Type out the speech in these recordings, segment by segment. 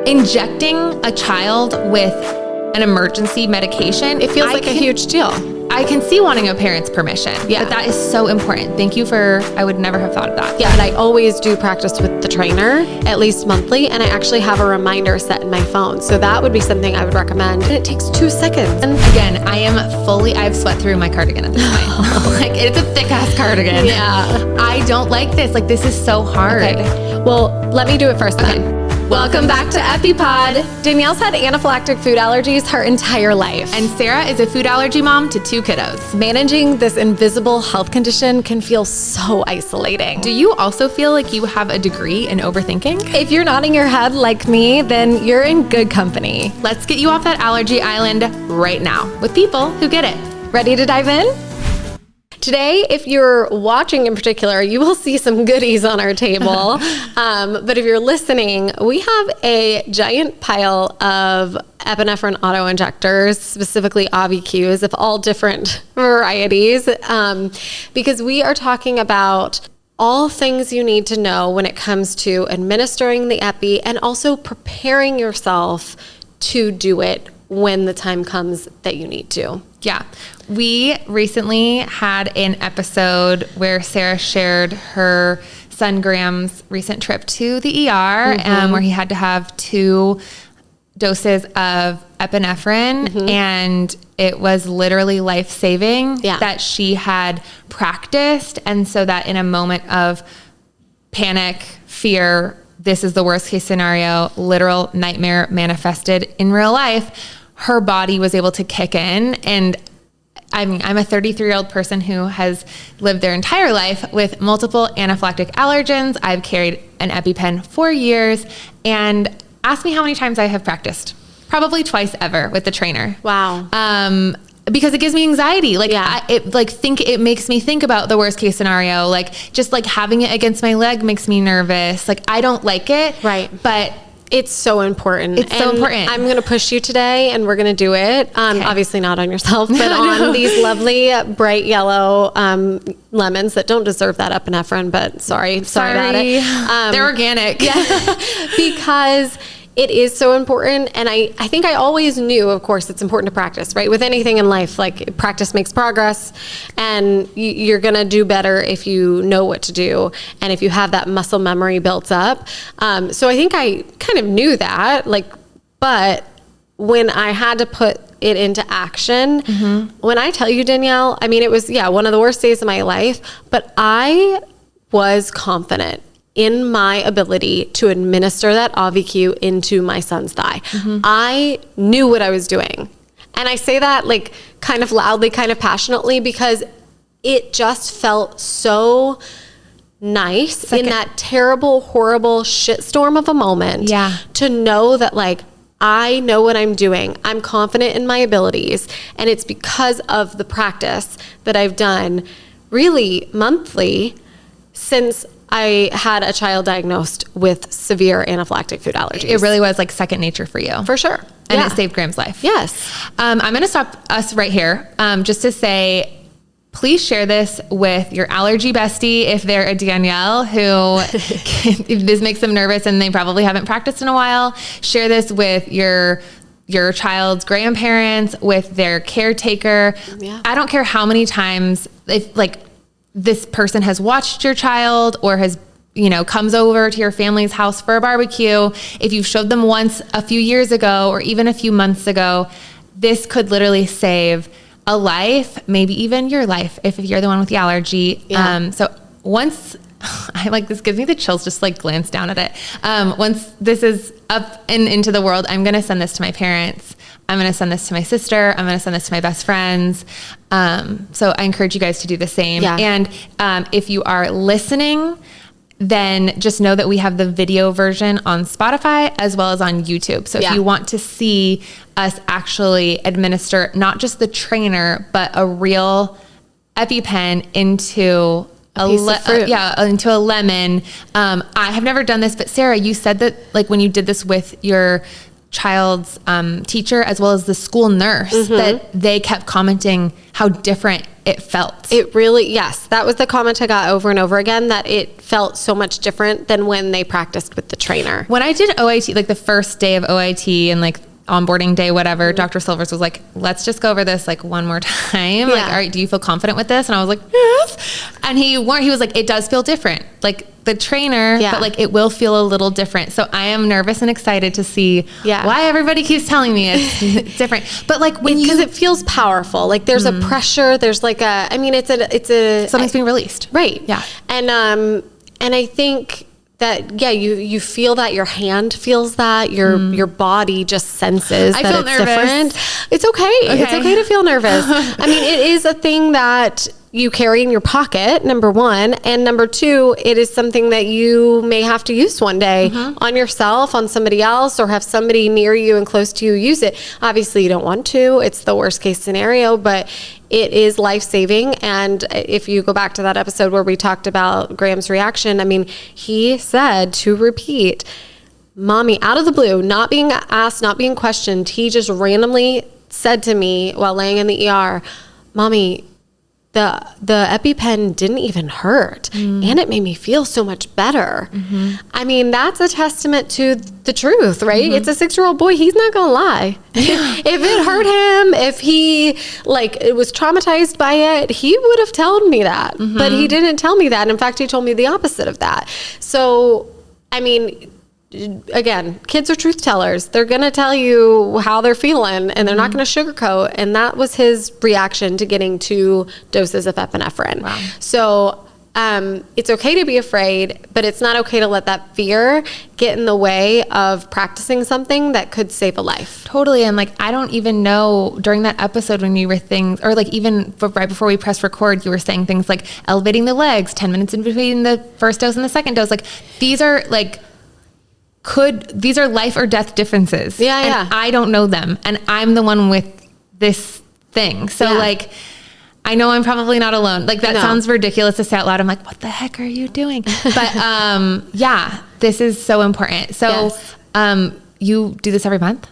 Injecting a child with an emergency medication, It feels like a huge deal. I can see wanting a parent's permission, but that is so important. Thank you I would never have thought of that. Yeah, and I always do practice with the trainer, at least monthly, and I actually have a reminder set in my phone. So that would be something I would recommend. And it takes 2 seconds. And again, I've sweat through my cardigan at this point. Like, it's a thick ass cardigan. Yeah. I don't like this. Like, this is so hard. Okay. Well, let me do it first then. Welcome back to EpiPod. Danielle's had anaphylactic food allergies her entire life. And Sarah is a food allergy mom to 2 kiddos. Managing this invisible health condition can feel so isolating. Do you also feel like you have a degree in overthinking? If you're nodding your head like me, then you're in good company. Let's get you off that allergy island right now with people who get it. Ready to dive in? Today, if you're watching in particular, you will see some goodies on our table. But if you're listening, we have a giant pile of epinephrine auto-injectors, specifically AviQs of all different varieties, because we are talking about all things you need to know when it comes to administering the epi and also preparing yourself to do it when the time comes that you need to. Yeah. We recently had an episode where Sarah shared her son Graham's recent trip to the ER, where he had to have 2 doses of epinephrine, and it was literally life-saving that she had practiced. And so that in a moment of panic, fear, this is the worst case scenario, literal nightmare manifested in real life, her body was able to kick in. And I'm a 33-year-old person who has lived their entire life with multiple anaphylactic allergens. I've carried an EpiPen for years, and ask me how many times I have practiced. Probably twice ever with the trainer. Wow. Because it gives me anxiety. Like, it makes me think about the worst case scenario. Like, just like having it against my leg makes me nervous. Like, I don't like it. Right. But it's so important. So important. I'm going to push you today, and we're going to do it. Obviously not on yourself, but on these lovely bright yellow lemons that don't deserve that epinephrine, but sorry about it. They're organic. Yeah, because it is so important. And I think I always knew, of course, it's important to practice, right? With anything in life, like practice makes progress, and you're going to do better if you know what to do. And if you have that muscle memory built up. So I think I kind of knew that, but when I had to put it into action, when I tell you, Danielle, I mean, it was, one of the worst days of my life, but I was confident in my ability to administer that AviQ into my son's thigh. I knew what I was doing. And I say that like kind of loudly, kind of passionately, because it just felt so nice in that terrible, horrible shitstorm of a moment to know that like, I know what I'm doing. I'm confident in my abilities. And it's because of the practice that I've done really monthly since I had a child diagnosed with severe anaphylactic food allergies. It really was like second nature for you. For sure. And it saved Graham's life. Yes. I'm going to stop us right here just to say, please share this with your allergy bestie if they're a Danielle who if this makes them nervous and they probably haven't practiced in a while. Share this with your child's grandparents, with their caretaker. Yeah. I don't care how many times this person has watched your child or has, comes over to your family's house for a barbecue. If you've showed them once a few years ago or even a few months ago, this could literally save a life, maybe even your life if you're the one with the allergy. Yeah. So once this gives me the chills just glance down at it. Once this is up and into the world, I'm going to send this to my parents. I'm going to send this to my sister. I'm going to send this to my best friends. So I encourage you guys to do the same. Yeah. And if you are listening, then just know that we have the video version on Spotify as well as on YouTube. So if you want to see us actually administer not just the trainer, but a real EpiPen into into a lemon. I have never done this, but Sarah, you said that when you did this with your child's teacher as well as the school nurse, that they kept commenting how different it felt. It really, yes, that was the comment I got over and over again, that it felt so much different than when they practiced with the trainer. When I did OIT, like the first day of OIT and like onboarding day, whatever, Dr. Silvers was like, let's just go over this like one more time. Like, all right, do you feel confident with this? And I was like, yes. And he was like, it does feel different. Like the trainer, but like it will feel a little different. So I am nervous and excited to see why everybody keeps telling me it's different. But like because it feels powerful. Like there's a pressure, there's like something's being released. Right. Yeah. And I think that, you feel that, your hand feels that, your body just senses that it's nervous. Different. It's okay. It's okay to feel nervous. I mean, it is a thing that you carry in your pocket, number one. And number two, it is something that you may have to use one day on yourself, on somebody else, or have somebody near you and close to you use it. Obviously, you don't want to. It's the worst case scenario, but it is life-saving. And if you go back to that episode where we talked about Graham's reaction, I mean, he said, to repeat, Mommy, out of the blue, not being asked, not being questioned, he just randomly said to me while laying in the ER, Mommy, the EpiPen didn't even hurt, and it made me feel so much better. I mean, that's a testament to the truth, right? It's a 6-year-old boy. He's not gonna lie. If it hurt him, if he was traumatized by it, he would have told me that, but he didn't tell me that. In fact, he told me the opposite of that. So, I mean, again, kids are truth tellers. They're going to tell you how they're feeling, and they're not going to sugarcoat. And that was his reaction to getting 2 doses of epinephrine. Wow. So it's okay to be afraid, but it's not okay to let that fear get in the way of practicing something that could save a life. Totally. And like, I don't even know, during that episode when you were or like even right before we pressed record, you were saying things like elevating the legs, 10 minutes in between the first dose and the second dose. Like these are like, these are life or death differences. And I don't know them. And I'm the one with this thing. So like, I know I'm probably not alone. Like that sounds ridiculous to say out loud. I'm like, what the heck are you doing? But this is so important. So you do this every month?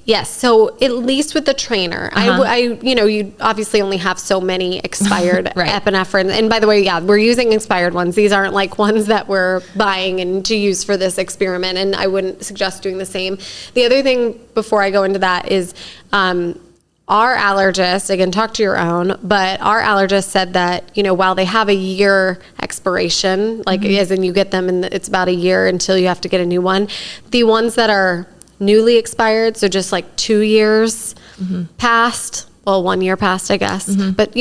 Yes. So at least with the trainer, you obviously only have so many expired epinephrine. And by the way, we're using expired ones. These aren't like ones that we're buying and to use for this experiment. And I wouldn't suggest doing the same. The other thing before I go into that is, our allergist, again, talk to your own, but our allergist said that, while they have a year expiration, like as in you get them and it's about a year until you have to get a new one, the ones that are newly expired, so just like 2 years past, well, 1 year past, I guess, but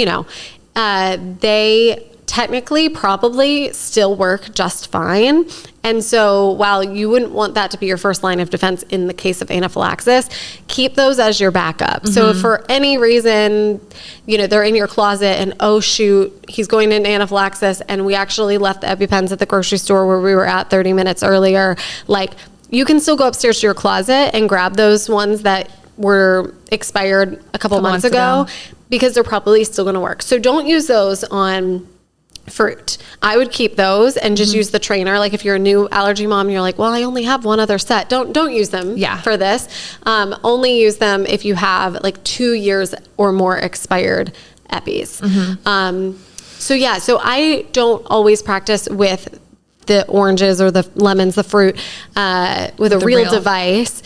they technically probably still work just fine. And so while you wouldn't want that to be your first line of defense in the case of anaphylaxis, keep those as your backup. So if for any reason, they're in your closet and, oh shoot, he's going into anaphylaxis and we actually left the EpiPens at the grocery store where we were at 30 minutes earlier, like, you can still go upstairs to your closet and grab those ones that were expired a couple months ago because they're probably still going to work. So don't use those on fruit. I would keep those and just use the trainer. Like if you're a new allergy mom, you're like, well, I only have one other set. Don't use them for this. Only use them if you have like 2 years or more expired Epis. So I don't always practice with the oranges or the lemons, the fruit, with a real device.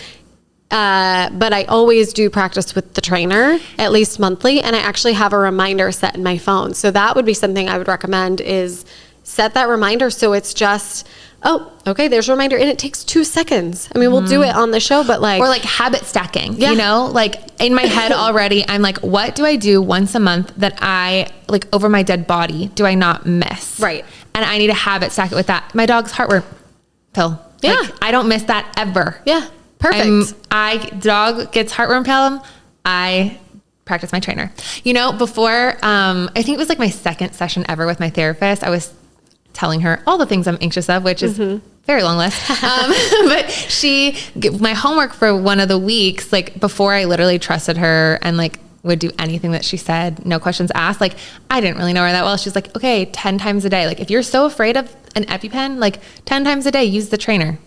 But I always do practice with the trainer at least monthly. And I actually have a reminder set in my phone. So that would be something I would recommend, is set that reminder. So it's just, oh, okay, there's a reminder. And it takes 2 seconds. I mean, we'll do it on the show, but or like habit stacking, like in my head already, I'm like, what do I do once a month that I like over my dead body do I not miss? Right. And I need to habit stack it with that. My dog's heartworm pill. Yeah. Like, I don't miss that ever. Yeah. Perfect. Dog gets heartworm pill. I practice my trainer. Before, I think it was like my second session ever with my therapist, I was telling her all the things I'm anxious of, which is very long list. But my homework for one of the weeks, like before I literally trusted her and like would do anything that she said, no questions asked. Like I didn't really know her that well. She's like, okay, 10 times a day. Like if you're so afraid of an EpiPen, like 10 times a day, use the trainer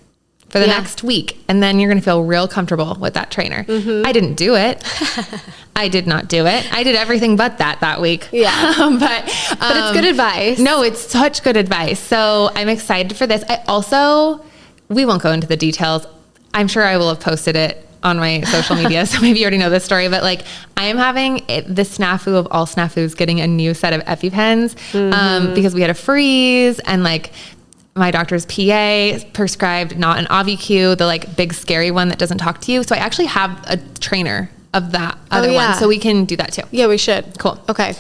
for the next week. And then you're going to feel real comfortable with that trainer. I didn't do it. I did not do it. I did everything but that week. Yeah. But it's good advice. No, it's such good advice. So I'm excited for this. We won't go into the details. I'm sure I will have posted it on my social media. So maybe you already know this story, but like I am having the snafu of all snafus, getting a new set of EpiPens because we had a freeze, and like my doctor's PA prescribed not an AviQ, the like big scary one that doesn't talk to you. So I actually have a trainer of that other one. So we can do that too. Yeah, we should. Cool. Okay.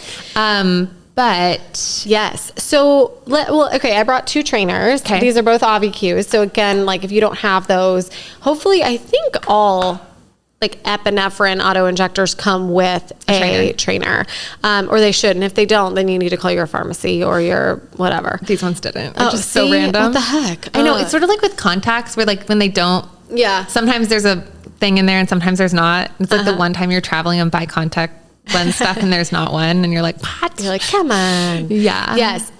But yes. So, I brought 2 trainers. Okay. These are both AviQs. So again, like if you don't have those, hopefully I think all like epinephrine auto-injectors come with a trainer. Or they should. And if they don't, then you need to call your pharmacy or your whatever. these ones didn't. Which is so random. What the heck? I know. It's sort of like with contacts where like when they don't, sometimes there's a thing in there and sometimes there's not. It's like the one time you're traveling and buy contact lens stuff and there's not one, and you're like, what? You're like, come on. Yeah. Yes.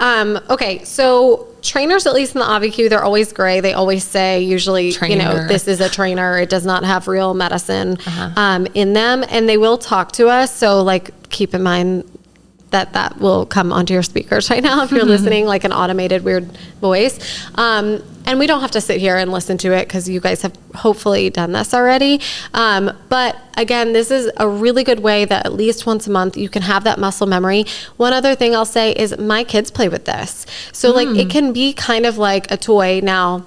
Okay. So trainers, at least in the AviQ, they're always gray. They always say usually, Trainer. this is a trainer. It does not have real medicine in them, and they will talk to us. So like, keep in mind that will come onto your speakers right now if you're listening, like an automated weird voice. And we don't have to sit here and listen to it because you guys have hopefully done this already. But again, this is a really good way that at least once a month you can have that muscle memory. One other thing I'll say is my kids play with this. So like it can be kind of like a toy. Now,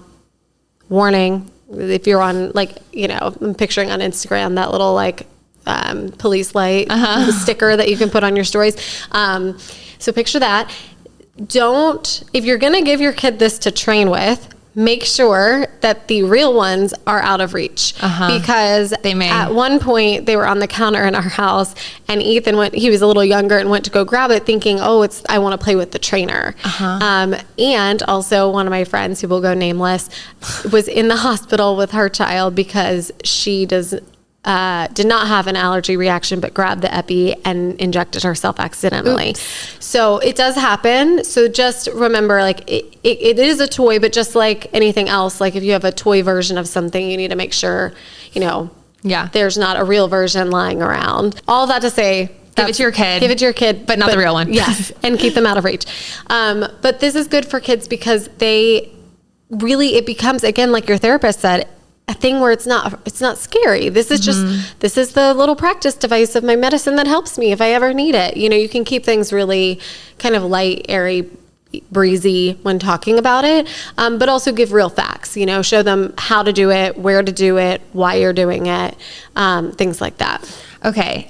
warning, if you're on like, I'm picturing on Instagram that little like police light sticker that you can put on your stories. So picture that. If you're going to give your kid this to train with, make sure that the real ones are out of reach because at one point they were on the counter in our house and Ethan he was a little younger and went to go grab it thinking, I want to play with the trainer. And also one of my friends, who will go nameless, was in the hospital with her child because she did not have an allergy reaction, but grabbed the epi and injected herself accidentally. Oops. So it does happen. So just remember, like it is a toy, but just like anything else, like if you have a toy version of something, you need to make sure, there's not a real version lying around. All that to say, give it to your kid, but not the real one. Yes. And keep them out of reach. But this is good for kids because it becomes, again, like your therapist said, a thing where it's not scary. This is this is the little practice device of my medicine that helps me if I ever need it. You can keep things really kind of light, airy, breezy when talking about it, but also give real facts, show them how to do it, where to do it, why you're doing it, things like that. Okay.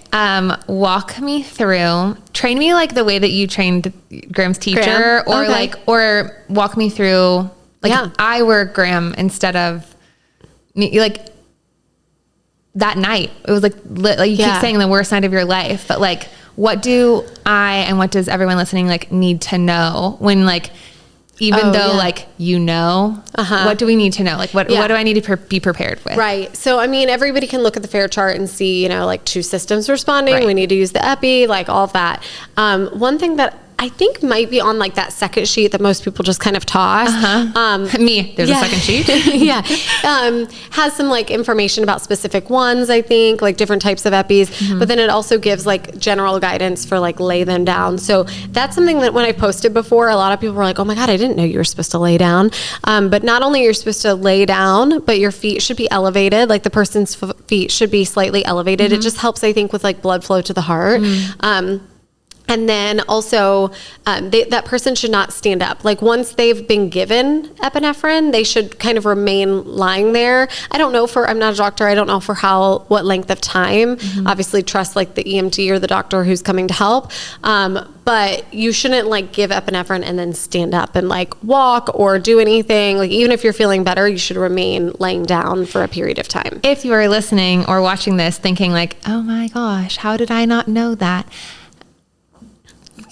Walk me through, train me like the way that you trained Graham's teacher, or walk me through, I were Graham instead of me, like that night. It was like you keep saying the worst night of your life, but like, what do I and what does everyone listening like need to know when like, even though like, what do we need to know? Like what do I need to be prepared with? Right. So, I mean, everybody can look at the FAIR chart and see, like 2 systems responding. Right. We need to use the epi, like all of that. One thing that I think might be on like that second sheet that most people just kind of toss. There's a second sheet. Has some like information about specific ones, I think, like different types of epis, but then it also gives like general guidance for like lay them down. So that's something that when I posted before, a lot of people were like, oh my God, I didn't know you were supposed to lay down. But not only you're supposed to lay down, but your feet should be elevated. Like the person's feet should be slightly elevated. It just helps, I think, with like blood flow to the heart. And then also, that person should not stand up. Like once they've been given epinephrine, they should kind of remain lying there. I'm not a doctor. I don't know for what length of time. Obviously trust like the EMT or the doctor who's coming to help. But you shouldn't like give epinephrine and then stand up and like walk or do anything. Like even if you're feeling better, you should remain laying down for a period of time. If you are listening or watching this thinking like, oh my gosh, how did I not know that?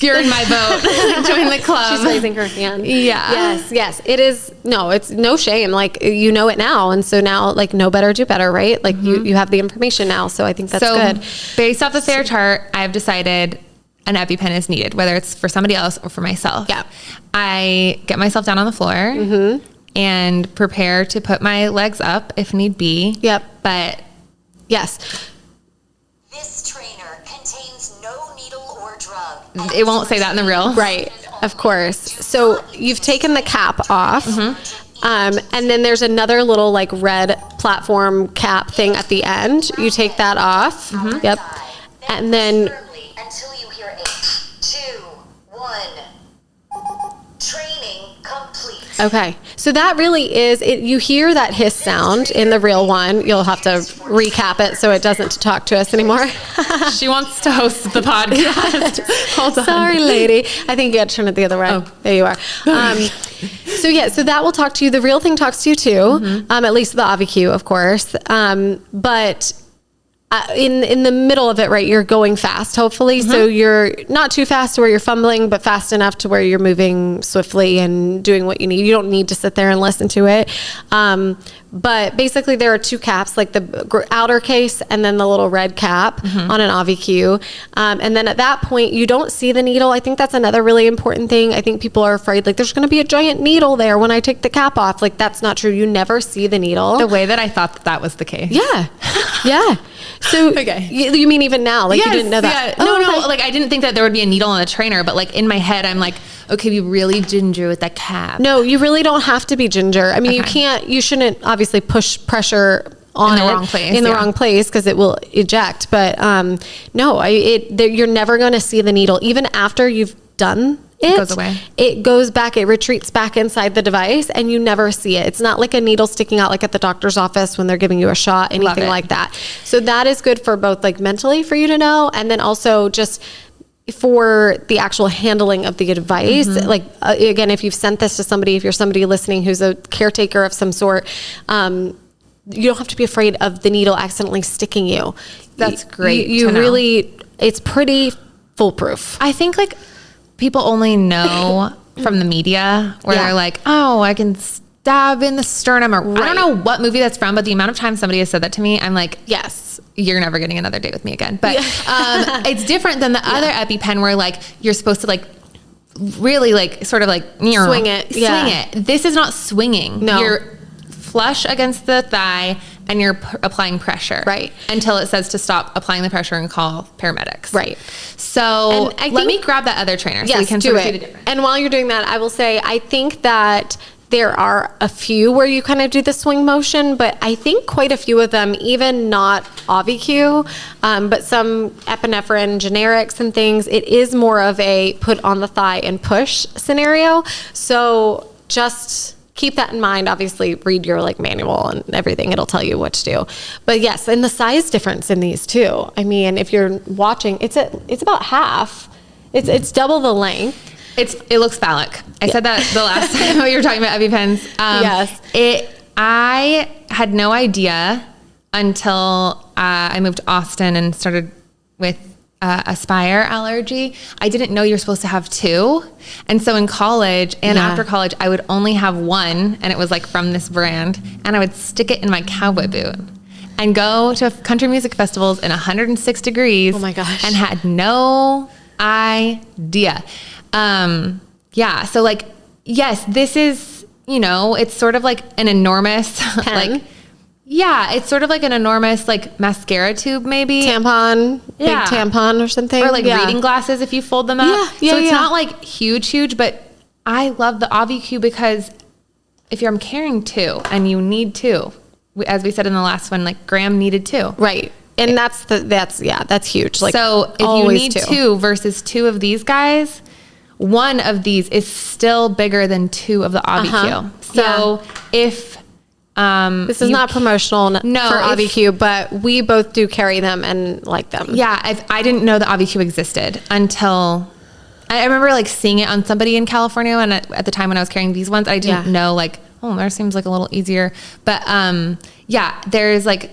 You're in my boat. Join the club. She's raising her hand. Yeah. Yes. It is. No, it's no shame. Like you know it now. And so now like know better, do better, right? Like you have the information now. So I think that's good. Based off the FAIR chart, I've decided an EpiPen is needed, whether it's for somebody else or for myself. Yeah. I get myself down on the floor. and prepare to put my legs up if need be. Yep. But yes. This trainer contains no needle or drug. it won't say that in the reel. Right. Of course. So you've taken the cap off. And then there's another little like red platform cap thing at the end. You take that off. Yep. And then Firmly until you hear 8, 2, 1. Training complete. okay, so that really is it. You hear that hiss sound in the real one. You'll have to recap it so it doesn't talk to us anymore. She wants to host the podcast. Hold on. Sorry, lady. I think you had to turn it the other way. Oh. There you are. So yeah, so that will talk to you. The real thing talks to you too. At least the AviQ, of course. But in the middle of it, right, you're going fast, hopefully. So you're not too fast to where you're fumbling, but fast enough to where you're moving swiftly and doing what you need. You don't need to sit there and listen to it. But basically there are two caps, like the outer case and then the little red cap on an AviQ. And then at that point, you don't see the needle. I think that's another really important thing. I think people are afraid, like, there's going to be a giant needle there when I take the cap off. Like, that's not true. You never see the needle. The way that I thought that was the case. Yeah. Yeah. So Okay. you mean even now, like you didn't know that? Yeah. No, Oh, okay. like I didn't think that there would be a needle on the trainer, but like in my head, I'm like, okay, be really ginger with that cap. No, you really don't have to be ginger. I mean, Okay. you shouldn't obviously push pressure on In the it wrong place, in the yeah. wrong place because it will eject. But no, you're never going to see the needle even after you've done it. goes away. It goes back. It retreats back inside the device, and you never see it. It's not like a needle sticking out like at the doctor's office when they're giving you a shot, anything it. like that. So that is good for both, like mentally for you to know, and then also just for the actual handling of the device. Like again, if you've sent this to somebody, if you're somebody listening who's a caretaker of some sort, you don't have to be afraid of the needle accidentally sticking you. That's great You to know. really, it's pretty foolproof. I think like people only know from the media where Yeah. they're like, oh, I can stab in the sternum, or I don't know what movie that's from, but the amount of times somebody has said that to me, I'm like, Yes. you're never getting another date with me again. But it's different than the other EpiPen where like you're supposed to like really like sort of like Swing it, yeah. Swing it. This is not swinging. No. You're flush against the thigh and you're applying pressure. Right. Until it says to stop applying the pressure and call paramedics. Right. So And I let think- me grab that other trainer so Yes, we can do sort of see the it. difference. And while you're doing that, I will say, I think that there are a few where you kind of do the swing motion, but I think quite a few of them, even not AviQ, but some epinephrine generics and things, it is more of a put on the thigh and push scenario. So just keep that in mind. Obviously, read your like manual and everything. It'll tell you what to do. But yes, and the size difference in these too. I mean, if you're watching, it's about half. It's double the length. It looks phallic. I said that the last time we were talking about EpiPens. Yes. I had no idea until I moved to Austin and started with Aspire allergy. I didn't know you're supposed to have two. And so in college and Yeah. after college, I would only have one, and it was like from this brand, and I would stick it in my cowboy boot and go to country music festivals in 106 degrees. Oh my gosh. And had no idea. Yeah. So like, yes, this is, it's sort of like an enormous, Pen? like, yeah, it's sort of like an enormous like mascara tube, maybe. Tampon, Yeah. big tampon or something. Or like Yeah. reading glasses if you fold them up. Yeah, So it's yeah. not like huge, but I love the AviQ because if I'm carrying two and you need two, as we said in the last one, like Graham needed two. Right. And that's huge. Like, So if you always need two versus two of these guys, one of these is still bigger than two of the AviQ. Uh-huh. So if this is not promotional No, for if- AviQ, but we both do carry them and like them. yeah, if I didn't know the AviQ existed until I remember like seeing it on somebody in California, and at the time when I was carrying these ones, I didn't Yeah. know like, oh, theirs seems like a little easier. But yeah, there's like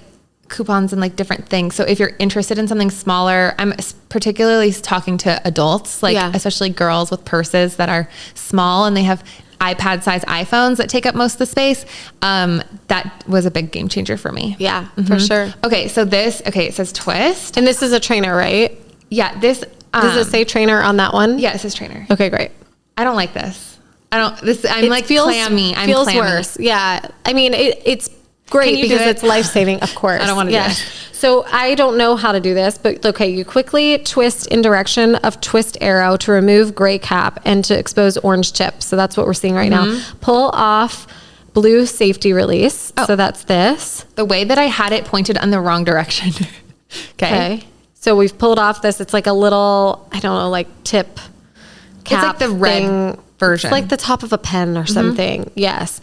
coupons and like different things. So if you're interested in something smaller, I'm particularly talking to adults, like Yeah. especially girls with purses that are small and they have iPad size iPhones that take up most of the space. That was a big game changer for me. Yeah, for sure. Okay. So it says twist. And this is a trainer, right? Yeah. This, Does it say trainer on that one? yeah, it says trainer. Okay, great. I don't like this. I'm like clammy. I'm feels clammy. worse. Yeah. I mean, it's great because it's life-saving, of course. I don't want to do this. So I don't know how to do this, but okay, you quickly twist in direction of twist arrow to remove gray cap and to expose orange tip. So that's what we're seeing right now. Pull off blue safety release. So that's this. The way that I had it pointed on the wrong direction. Okay. So we've pulled off this. It's like a little, I don't know, like tip cap. It's like the red version. It's like the top of a pen or something. Yes.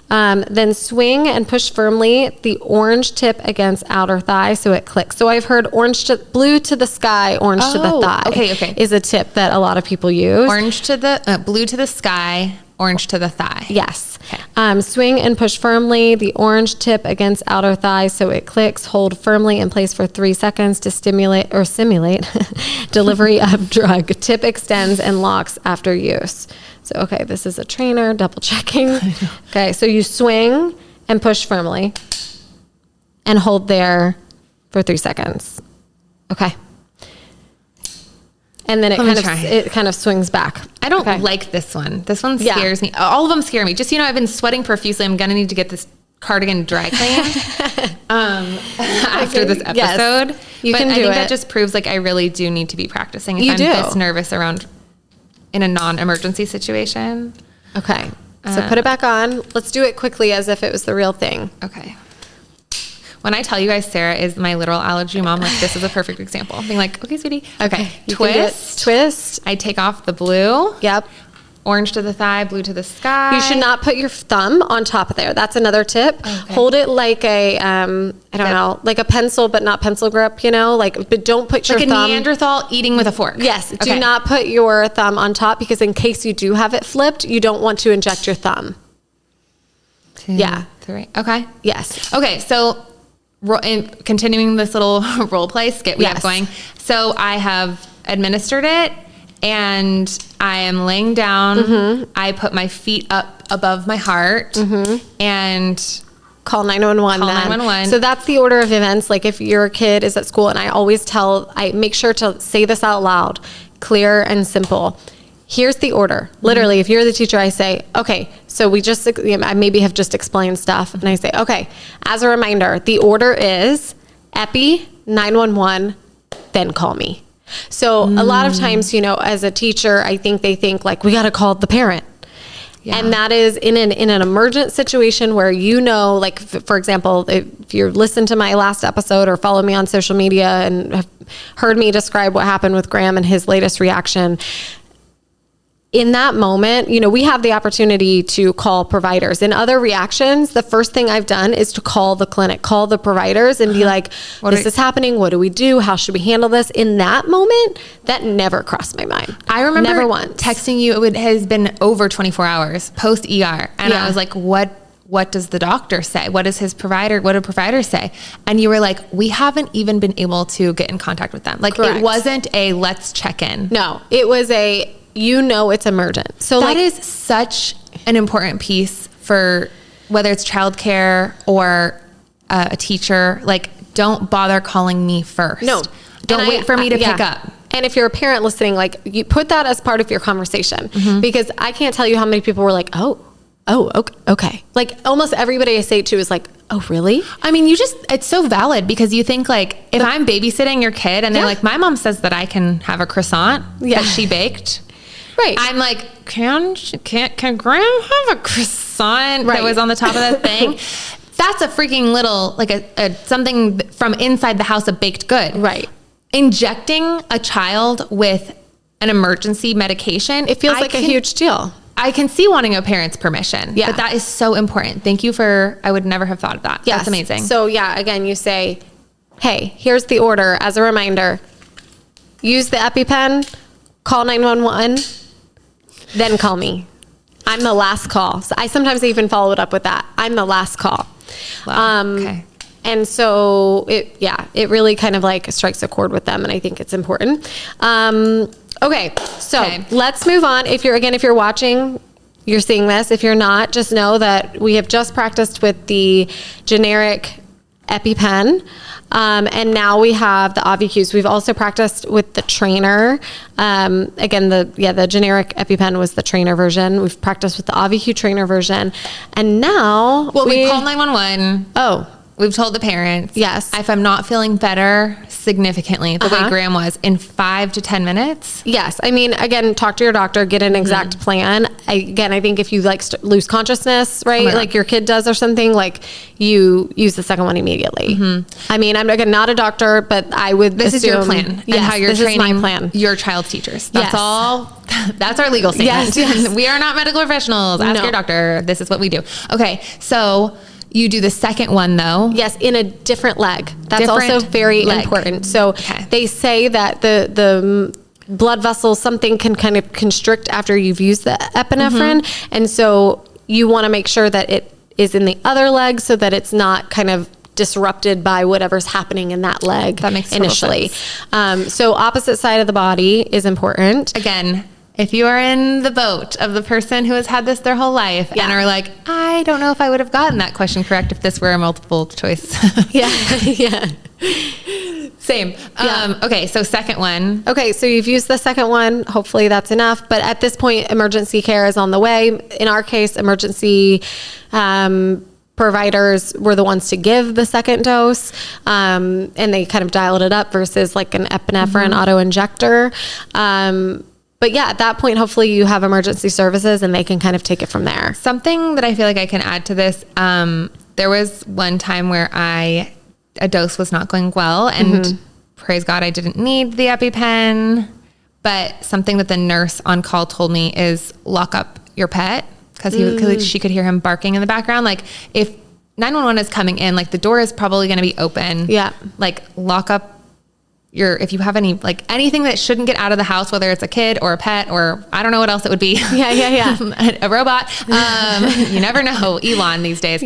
Then swing and push firmly the orange tip against outer thigh so it clicks. So I've heard blue to the sky, orange to the thigh. Okay. Is a tip that a lot of people use. Orange to the blue to the sky, orange to the thigh. Yes. Okay. Swing and push firmly the orange tip against outer thigh so it clicks. Hold firmly in place for 3 seconds to simulate delivery of drug. Tip extends and locks after use. So, okay, this is a trainer, double checking. Okay, so you swing and push firmly and hold there for 3 seconds. Okay. And then it kind of swings back. I don't like this one. This one scares me. All of them scare me. Just, I've been sweating profusely. I'm going to need to get this cardigan dry cleaned after this episode. Yes, you can do it. I think that just proves I really do need to be practicing if I'm this nervous around in a non-emergency situation. Okay. So put it back on. Let's do it quickly as if it was the real thing. Okay. When I tell you guys Sarah is my literal allergy mom, this is a perfect example. Being like, okay, sweetie. Okay. Twist. I take off the blue. Yep. Orange to the thigh, blue to the sky. You should not put your thumb on top of there. That's another tip. Okay. Hold it like a, like a pencil, but not pencil grip, but don't put your thumb. Like a Neanderthal eating with a fork. Yes. Okay. Do not put your thumb on top because in case you do have it flipped, you don't want to inject your thumb. 2, 3. Okay. Yes. Okay. So continuing this little role play skit we have going. So I have administered it. And I am laying down. I put my feet up above my heart and call 911. So that's the order of events. Like if your kid is at school, and I make sure to say this out loud, clear and simple. Here's the order. Literally, if you're the teacher, I say, okay, so I maybe have just explained stuff. And I say, okay, as a reminder, the order is Epi, 911, then call me. So a lot of times, as a teacher, I think they think we got to call the parent. Yeah. And that is in an emergent situation where, for example, if you're listened to my last episode or follow me on social media and have heard me describe what happened with Graham and his latest reaction, in that moment, we have the opportunity to call providers. In other reactions, the first thing I've done is to call the clinic, call the providers and be like, this is happening. What do we do? How should we handle this? In that moment, that never crossed my mind. I remember never once texting you. It has been over 24 hours post ER. And I was like, what does the doctor say? What does what do providers say? And you were like, we haven't even been able to get in contact with them. Correct. It wasn't a let's check in. No, it was it's emergent. So that is such an important piece for whether it's childcare or a teacher. Don't bother calling me first. No, don't wait for me to pick up. And if you're a parent listening, you put that as part of your conversation because I can't tell you how many people were like, oh, okay. Almost everybody I say it to is like, oh, really? I mean, it's so valid because you think if I'm babysitting your kid and they're like, my mom says that I can have a croissant that she baked. Right. I'm like, can Graham have a croissant that was on the top of that thing? That's a freaking little, something from inside the house, a baked good. Right. Injecting a child with an emergency medication. It feels like a huge deal. I can see wanting a parent's permission. Yeah. But that is so important. Thank you I would never have thought of that. Yes. That's amazing. So again, you say, hey, here's the order as a reminder. Use the EpiPen, call 911. Then call me. I'm the last call. So I sometimes even follow it up with that. I'm the last call. Wow. Okay. And so it really kind of strikes a chord with them. And I think it's important. Okay. So let's move on. If you're watching, you're seeing this. If you're not, just know that we have just practiced with the generic EpiPen. And now we have the AviQs. We've also practiced with the trainer. Again, the generic EpiPen was the trainer version. We've practiced with the AviQ trainer version. And now we called 911. Oh, we've told the parents. Yes. If I'm not feeling better significantly, the way Graham was, in 5 to 10 minutes. Yes. I mean, again, talk to your doctor, get an exact plan. I think if you like lose consciousness, right? Like your kid does or something, like you use the second one immediately. I mean, I'm again, not a doctor, but I would This assume, is your plan and how you're this is training my plan. your child's teachers. That's Yes. all. That's our legal statement. Yes. We are not medical professionals. Ask your doctor. This is what we do. Okay. So you do the second one though. Yes, in a different leg. That's Different also very leg. important. So they say that the blood vessels, something can kind of constrict after you've used the epinephrine. And so you want to make sure that it is in the other leg so that it's not kind of disrupted by whatever's happening in that leg. That makes total initially. sense. So opposite side of the body is important. Again, if you are in the boat of the person who has had this their whole life and are like, I don't know if I would have gotten that question correct if this were a multiple choice. Yeah. Same. Okay, so second one. Okay, so you've used the second one. Hopefully that's enough. But at this point, emergency care is on the way. In our case, emergency providers were the ones to give the second dose, and they kind of dialed it up versus like an epinephrine auto-injector. But yeah, at that point, hopefully you have emergency services and they can kind of take it from there. Something that I feel like I can add to this, there was one time where a dose was not going well, and praise God, I didn't need the EpiPen, but something that the nurse on call told me is lock up your pet because she could hear him barking in the background. Like if 911 is coming in, like the door is probably going to be open. Yeah. Like lock up if you have anything that shouldn't get out of the house, whether it's a kid or a pet or I don't know what else it would be. Yeah. A robot. You never know, Elon these days.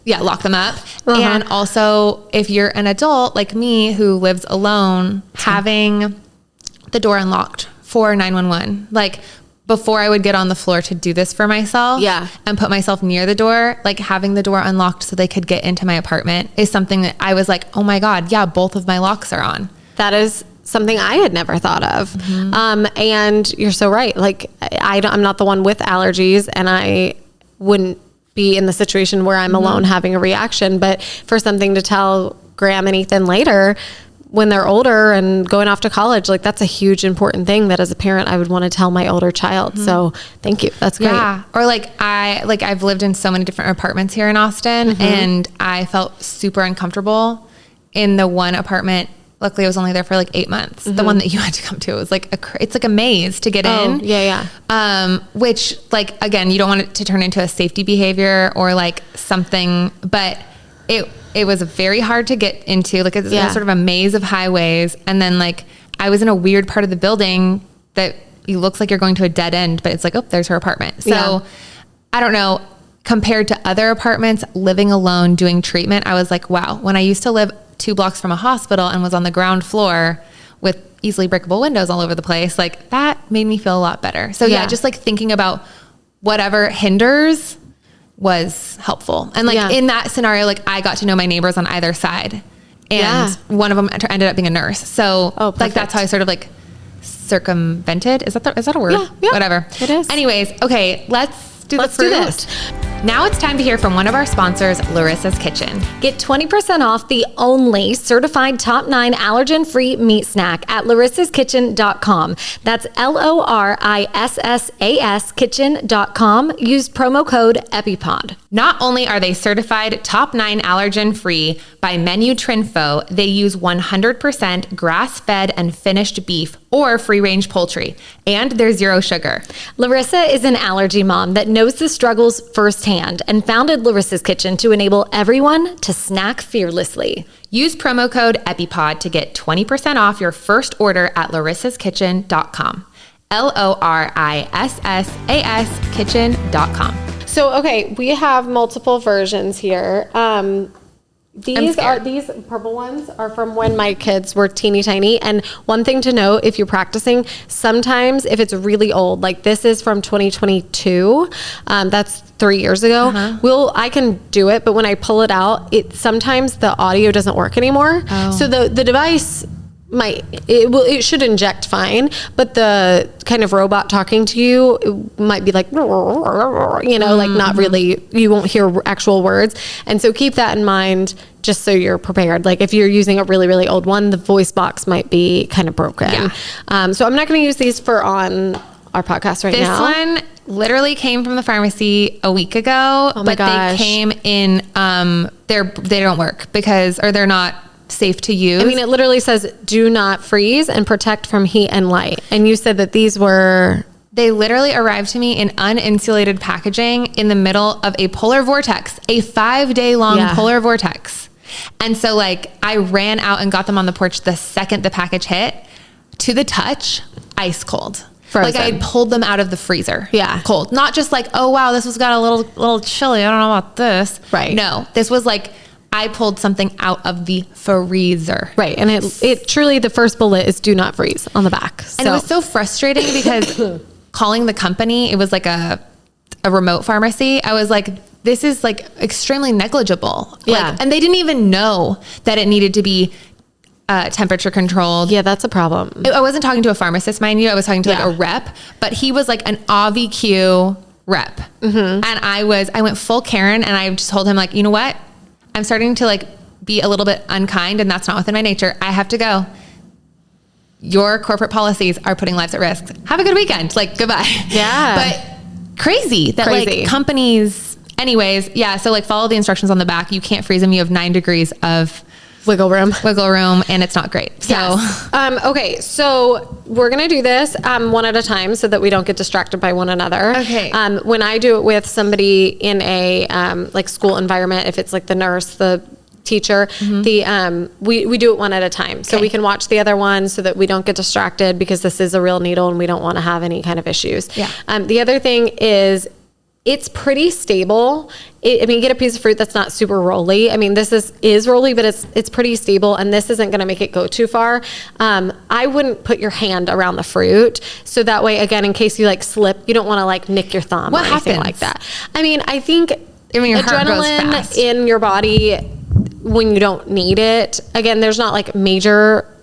Lock them up. And also if you're an adult like me who lives alone, having the door unlocked for 911, like before I would get on the floor to do this for myself and put myself near the door, like having the door unlocked so they could get into my apartment is something that I was like, oh my God, yeah, both of my locks are on. That is something I had never thought of. And you're so right. Like I'm not the one with allergies and I wouldn't be in the situation where I'm alone having a reaction, but for something to tell Graham and Ethan later, when they're older and going off to college, like that's a huge important thing that as a parent, I would want to tell my older child. So thank you. That's great. Yeah. Or I've lived in so many different apartments here in Austin and I felt super uncomfortable in the one apartment. Luckily I was only there for like 8 months. The one that you had to come to, it was like it's like a maze to get in. Which like, again, you don't want it to turn into a safety behavior or like something, but it was very hard to get into. Like it's sort of a maze of highways. And then like I was in a weird part of the building that it looks like you're going to a dead end, but it's like, oh, there's her apartment. So I don't know, compared to other apartments, living alone, doing treatment, I was like, wow, when I used to live 2 blocks from a hospital and was on the ground floor with easily breakable windows all over the place, like that made me feel a lot better. So just like thinking about whatever hinders was helpful. And like in that scenario, like I got to know my neighbors on either side and one of them ended up being a nurse. So like, that's how I sort of like circumvented. Is that a word? Yeah. Whatever. It is. Anyways. Okay. Let's do this. Now it's time to hear from one of our sponsors, Larissa's Kitchen. Get 20% off the only certified top 9 allergen-free meat snack at larissaskitchen.com. That's LORISSAS kitchen.com. Use promo code EpiPod. Not only are they certified top 9 allergen-free by Menu Trinfo, they use 100% grass-fed and finished beef or free-range poultry, and they're 0 sugar. Larissa is an allergy mom that knows the struggles firsthand and founded Larissa's Kitchen to enable everyone to snack fearlessly. Use promo code EpiPod to get 20% off your first order at larissaskitchen.com. LORISSAS kitchen.com. So, okay, we have multiple versions here. These purple ones are from when my kids were teeny tiny. And one thing to note, if you're practicing, sometimes if it's really old, like this is from 2022, that's 3 years ago. I can do it, but when I pull it out, sometimes the audio doesn't work anymore. So the device it should inject fine, but the kind of robot talking to you might be like, like not really, you won't hear actual words. And so keep that in mind just so you're prepared. Like if you're using a really, really old one, the voice box might be kind of broken. So I'm not going to use these on our podcast now. This one literally came from the pharmacy a week ago, but they came in, they don't work or they're not safe to use. I mean, it literally says do not freeze and protect from heat and light. And you said that they literally arrived to me in uninsulated packaging in the middle of a polar vortex, a 5-day long polar vortex. And so like I ran out and got them on the porch the second the package hit. To the touch, ice cold. Frozen. Like I had pulled them out of the freezer. Yeah. Cold. Not just like, oh wow, this was got a little chilly. I don't know about this. Right. No, this was like, I pulled something out of the freezer. Right. And it truly, the first bullet is do not freeze on the back. And it was so frustrating because calling the company, it was like a remote pharmacy. I was like, this is like extremely negligible. Yeah. And they didn't even know that it needed to be temperature controlled. Yeah, that's a problem. I wasn't talking to a pharmacist, mind you. I was talking to like a rep, but he was like an AVQ rep. And I went full Karen, and I just told him like, you know what? I'm starting to like be a little bit unkind, and that's not within my nature. I have to go. Your corporate policies are putting lives at risk. Have a good weekend. Like, goodbye. Yeah. But crazy that like companies, anyways. Yeah. So like follow the instructions on the back. You can't freeze them. You have 9 degrees of wiggle room, and it's not great. So, yes. Okay. So we're going to do this one at a time so that we don't get distracted by one another. Okay. When I do it with somebody in a like school environment, if it's like the nurse, the teacher, we do it one at a time. So we can watch the other one so that we don't get distracted, because this is a real needle and we don't want to have any kind of issues. Yeah. The other thing is, it's pretty stable. Get a piece of fruit that's not super rolly. I mean, this is rolly, but it's pretty stable, and this isn't going to make it go too far. I wouldn't put your hand around the fruit, so that way, again, in case you like slip, you don't want to like nick your thumb or anything like that. I mean, I think your heart goes fast adrenaline in your body when you don't need it. Again, there's not like major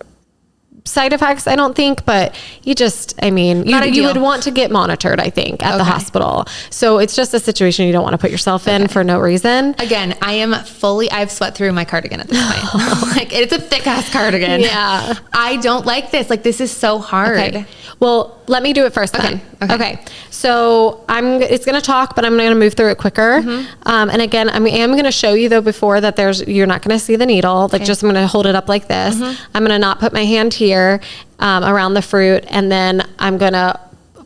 side effects, I don't think, but you would want to get monitored, I think, at the hospital. So it's just a situation you don't want to put yourself in for no reason. Again, I've sweat through my cardigan at this point. Like, it's a thick ass cardigan. Yeah. I don't like this. Like, this is so hard. Okay. Well, let me do it first then. Okay. So it's going to talk, but I'm going to move through it quicker. And again, I am going to show you though before that you're not going to see the needle. Like I'm going to hold it up like this. I'm going to not put my hand here around the fruit. And then I'm going to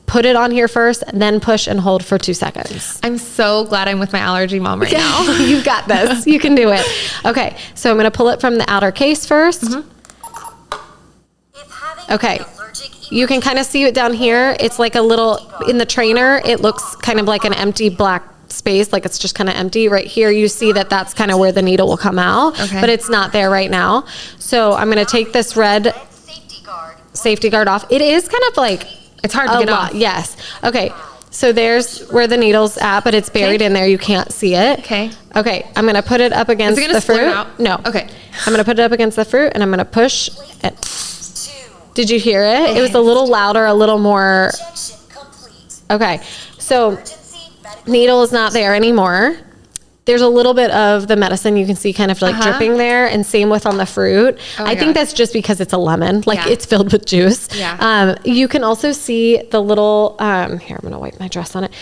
put it on here first and then push and hold for 2 seconds. I'm so glad I'm with my allergy mom right now. You've got this. You can do it. Okay. So I'm going to pull it from the outer case first. Okay. You can kind of see it down here. It's like a little, in the trainer, it looks kind of like an empty black space, like it's just kind of empty. Right here, you see that that's kind of where the needle will come out, but it's not there right now. So I'm going to take this red safety guard off. It is kind of like, it's hard to get off. Yes. Okay. So there's where the needle's at, but it's buried in there. You can't see it. Okay. Okay. I'm going to put it up against the fruit. Out? No. Okay. I'm going to put it up against the fruit, and I'm going to push it. Did you hear it? It was a little louder, a little more. Okay. So needle is not there anymore. There's a little bit of the medicine you can see kind of like dripping there, and same with on the fruit. I think that's just because it's a lemon, like it's filled with juice. Yeah. You can also see the little, here, I'm going to wipe my dress on it.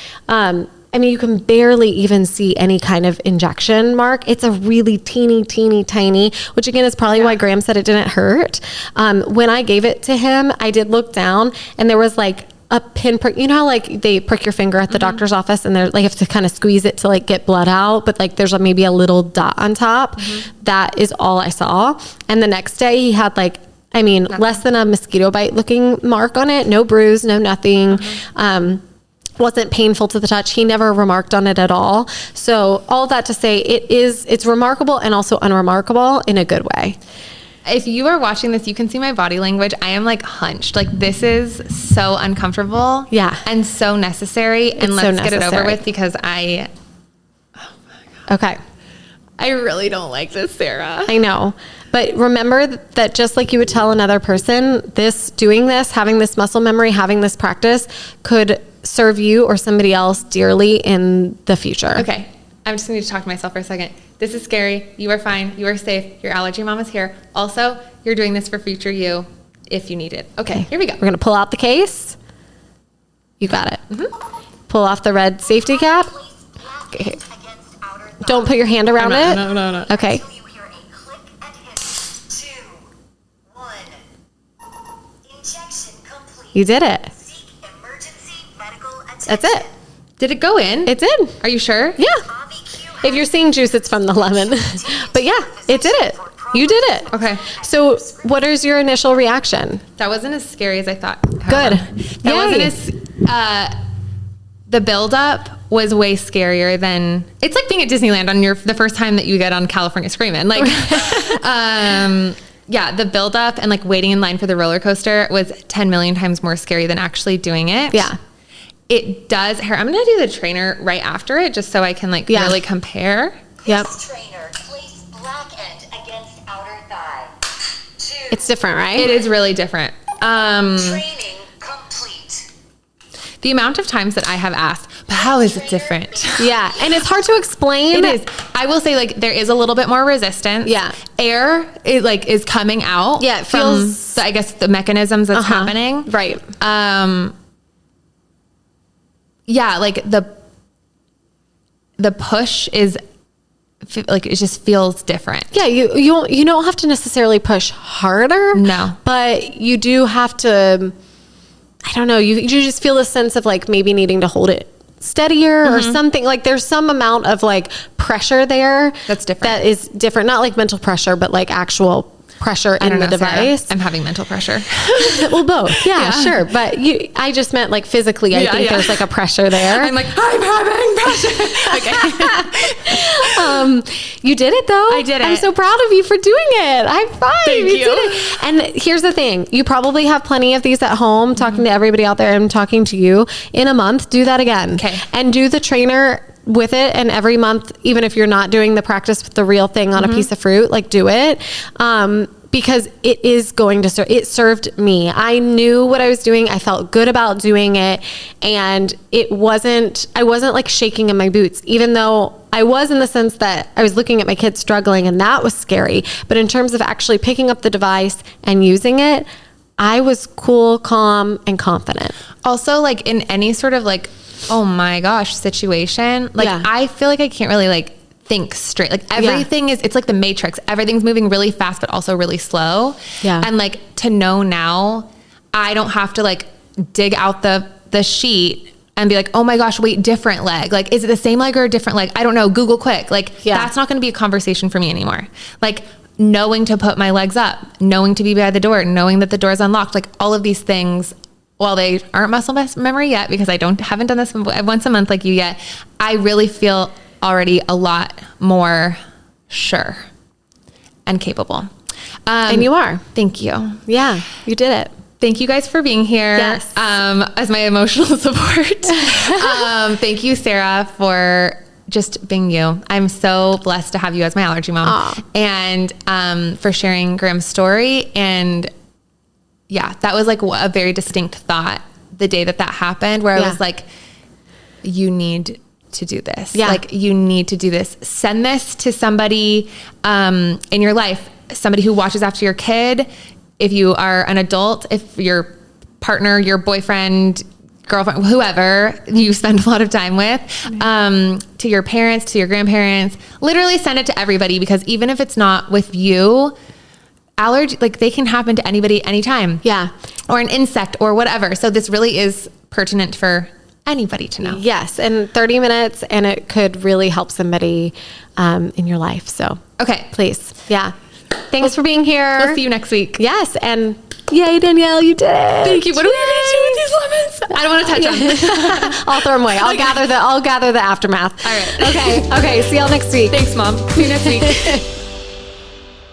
I mean, you can barely even see any kind of injection mark. It's a really teeny, tiny, which again is probably why Graham said it didn't hurt. When I gave it to him, I did look down, and there was like a pin prick. You know how like they prick your finger at the doctor's office, and they're like, you have to kind of squeeze it to like get blood out, but like there's maybe a little dot on top. That is all I saw. And the next day he had like, less than a mosquito bite looking mark on it. No bruise, no nothing. wasn't painful to the touch. He never remarked on it at all. So all that to say, it's remarkable and also unremarkable in a good way. If you are watching this, you can see my body language. I am like hunched. Like this is so uncomfortable. Yeah. And so necessary. And It's so let's get it over necessary. with because Okay. I really don't like this, Sarah. I know. But remember that just like you would tell another person, doing this, having this muscle memory, having this practice could serve you or somebody else dearly in the future. Okay. I'm just going to talk to myself for a second. This is scary. You are fine. You are safe. Your allergy mom is here. Also, you're doing this for future you if you need it. Okay, here we go. We're going to pull out the case. You got it. Pull off the red safety cap. Okay. Against outer thigh. Don't put your hand around it. No. Okay. Until you hear a click and hit. 2, 1. Injection complete. You did it. Seek emergency medical attention. That's it. Did it go in? It's in. Are you sure? Yeah. AviQ If you're seeing juice, it's from the lemon. But yeah, it did it. You did it. Okay. So what is your initial reaction? That wasn't as scary as I thought. Good. That wasn't Yay. as, the buildup was way scarier than, it's like being at Disneyland on the first time that you get on California Screamin'. Like, yeah, the buildup and like waiting in line for the roller coaster was 10 million times more scary than actually doing it. Yeah. It does. Here, I'm going to do the trainer right after it just so I can like really compare. Yep. This trainer, place black end against outer thigh. 2. It's different, right? It is really different. Training complete. The amount of times that I have asked, but how is it different? Yeah. And it's hard to explain. It is. I will say like there is a little bit more resistance. Yeah. Air is coming out. Yeah, it from feels- I guess the mechanisms that's happening. Right. Yeah, like the push is like it just feels different. Yeah, you don't have to necessarily push harder. No. But you do have to, I don't know, you just feel a sense of like maybe needing to hold it steadier or something. Like there's some amount of like pressure there. That's different. That is different. Not like mental pressure, but like actual pressure I in don't the know, Sarah. device. I'm having mental pressure. Well, both. Yeah, sure. But I just meant like physically, I think there's like a pressure there. I'm like, I'm having pressure. Okay. You did it though. I did I'm it. so proud of you for doing it. High five. Thank you. did it. And here's the thing. You probably have plenty of these at home, talking to everybody out there and talking to you. In a month, do that again. Okay. And do the trainer with it. And every month, even if you're not doing the practice with the real thing on a piece of fruit, like do it. Because it is going to serve. It served me. I knew what I was doing. I felt good about doing it. And I wasn't like shaking in my boots, even though I was, in the sense that I was looking at my kids struggling and that was scary. But in terms of actually picking up the device and using it, I was cool, calm, and confident. Also, like in any sort of like, oh my gosh, situation, like I feel like I can't really like think straight. Like everything is, it's like the Matrix. Everything's moving really fast, but also really slow. Yeah. And like to know now, I don't have to like dig out the sheet and be like, oh my gosh, wait, different leg. Like, is it the same leg or a different leg? I don't know. Google quick. Like that's not going to be a conversation for me anymore. Like knowing to put my legs up, knowing to be by the door, knowing that the door is unlocked, like all of these things, while they aren't muscle memory yet, because I haven't done this once a month like you yet, I really feel already a lot more sure and capable. And you are. Thank you. Yeah, you did it. Thank you guys for being here. Yes. As my emotional support. Thank you, Sarah, for just being you. I'm so blessed to have you as my allergy mom. Aw. And for sharing Graham's story. And yeah, that was like a very distinct thought the day that happened, where I was like, you need to do this. Yeah. Like you need to do this. Send this to somebody in your life, somebody who watches after your kid. If you are an adult, if your partner, your boyfriend, girlfriend, whoever you spend a lot of time with, to your parents, to your grandparents, literally send it to everybody, because even if it's not with you, allergy, like they can happen to anybody anytime. Yeah. Or an insect or whatever. So this really is pertinent for anybody to know. Yes. And 30 minutes, and it could really help somebody in your life. So, Okay. please. Yeah. Thanks for being here. We'll see you next week. Yes. And yay, Danielle, you did it. Thank you. What are we going to do with these lemons? I don't want to touch them. I'll throw them away. I'll gather the aftermath. All right. Okay. See y'all next week. Thanks, Mom. See you next week.